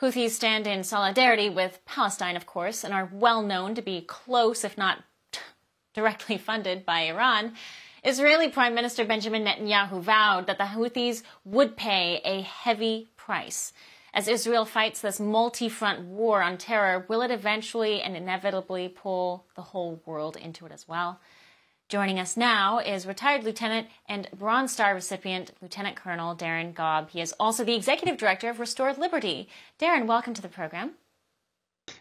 Houthis stand in solidarity with Palestine, of course, and are well known to be close, if not directly funded by Iran. Israeli Prime Minister Benjamin Netanyahu vowed that the Houthis would pay a heavy price. As Israel fights this multi-front war on terror, will it eventually and inevitably pull the whole world into it as well? Joining us now is retired Lieutenant and Bronze Star recipient Lieutenant Colonel Darin Gaub. He is also the Executive Director of Restored Liberty. Darin, welcome to the program.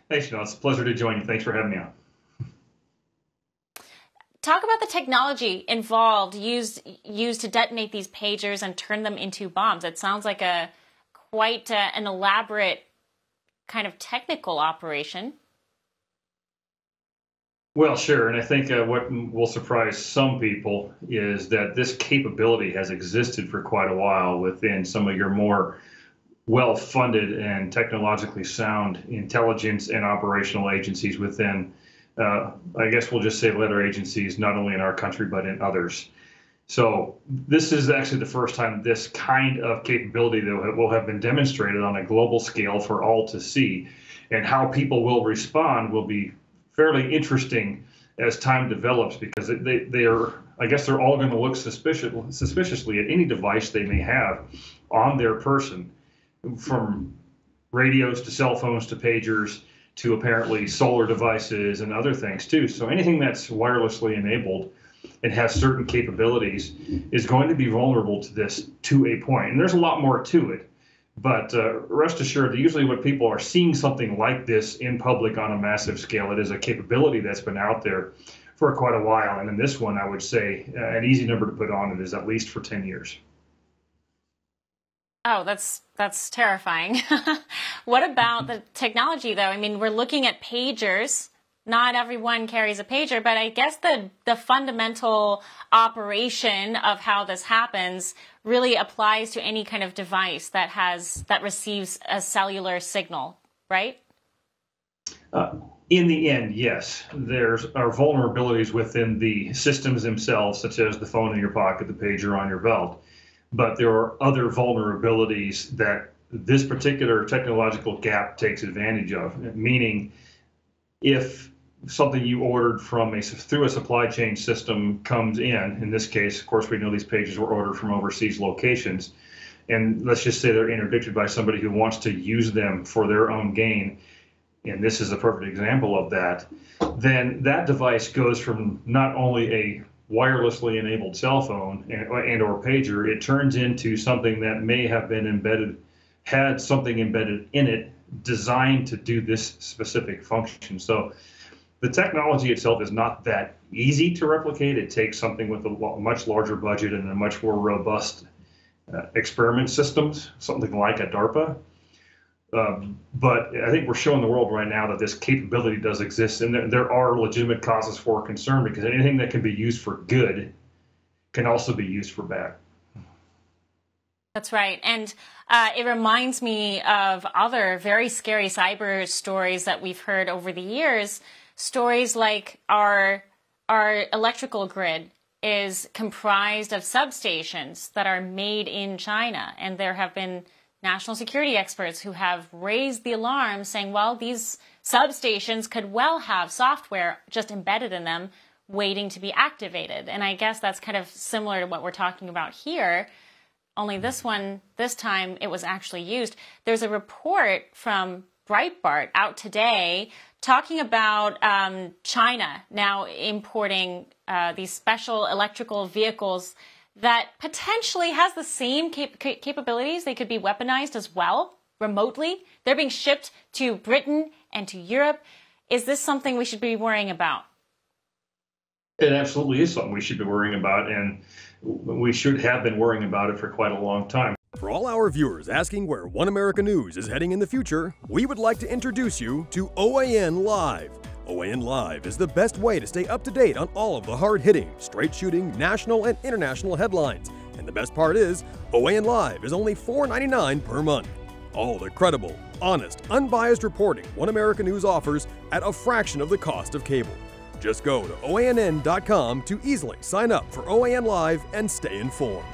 Thanks, Chanel. It's a pleasure to join you. Thanks for having me on. Talk about the technology involved, used to detonate these pagers and turn them into bombs. It sounds like quite an elaborate kind of technical operation. Well, sure. And I think what will surprise some people is that this capability has existed for quite a while within some of your more well-funded and technologically sound intelligence and operational agencies within, I guess we'll just say letter agencies, not only in our country, but in others. So this is actually the first time this kind of capability that will have been demonstrated on a global scale for all to see. And how people will respond will be fairly interesting as time develops, because they are, I guess they're all going to look suspiciously at any device they may have on their person, from radios to cell phones to pagers to apparently solar devices and other things too. So anything that's wirelessly enabled and has certain capabilities is going to be vulnerable to this to a point. And there's a lot more to it. But rest assured that usually when people are seeing something like this in public on a massive scale, it is a capability that's been out there for quite a while. And in this one, I would say an easy number to put on it is at least for 10 years. Oh, that's terrifying. What about the technology, though? I mean, we're looking at pagers. Not everyone carries a pager, but I guess the fundamental operation of how this happens really applies to any kind of device that receives a cellular signal, right? In the end, yes. There are vulnerabilities within the systems themselves, such as the phone in your pocket, the pager on your belt. But there are other vulnerabilities that this particular technological gap takes advantage of, meaning if something you ordered through a supply chain system comes in this case, of course, we know these pages were ordered from overseas locations, and let's just say they're interdicted by somebody who wants to use them for their own gain, and this is a perfect example of that, then that device goes from not only a wirelessly enabled cell phone and or pager, it turns into something that may have been had something embedded in it designed to do this specific function. So the technology itself is not that easy to replicate. It takes something with a much larger budget and a much more robust experiment systems, something like a DARPA. But I think we're showing the world right now that this capability does exist, and there are legitimate causes for concern, because anything that can be used for good can also be used for bad. That's right. And it reminds me of other very scary cyber stories that we've heard over the years. Stories like our electrical grid is comprised of substations that are made in China. And there have been national security experts who have raised the alarm saying, well, these substations could well have software just embedded in them waiting to be activated. And I guess that's kind of similar to what we're talking about here. Only this time it was actually used. There's a report from Breitbart out today talking about China now importing these special electrical vehicles that potentially has the same capabilities. They could be weaponized as well, remotely. They're being shipped to Britain and to Europe. Is this something we should be worrying about? It absolutely is something we should be worrying about, and we should have been worrying about it for quite a long time. For all our viewers asking where One America News is heading in the future, we would like to introduce you to OAN Live. OAN Live is the best way to stay up to date on all of the hard-hitting, straight-shooting, national and international headlines. And the best part is, OAN Live is only $4.99 per month. All the credible, honest, unbiased reporting One America News offers at a fraction of the cost of cable. Just go to OANN.com to easily sign up for OAN Live and stay informed.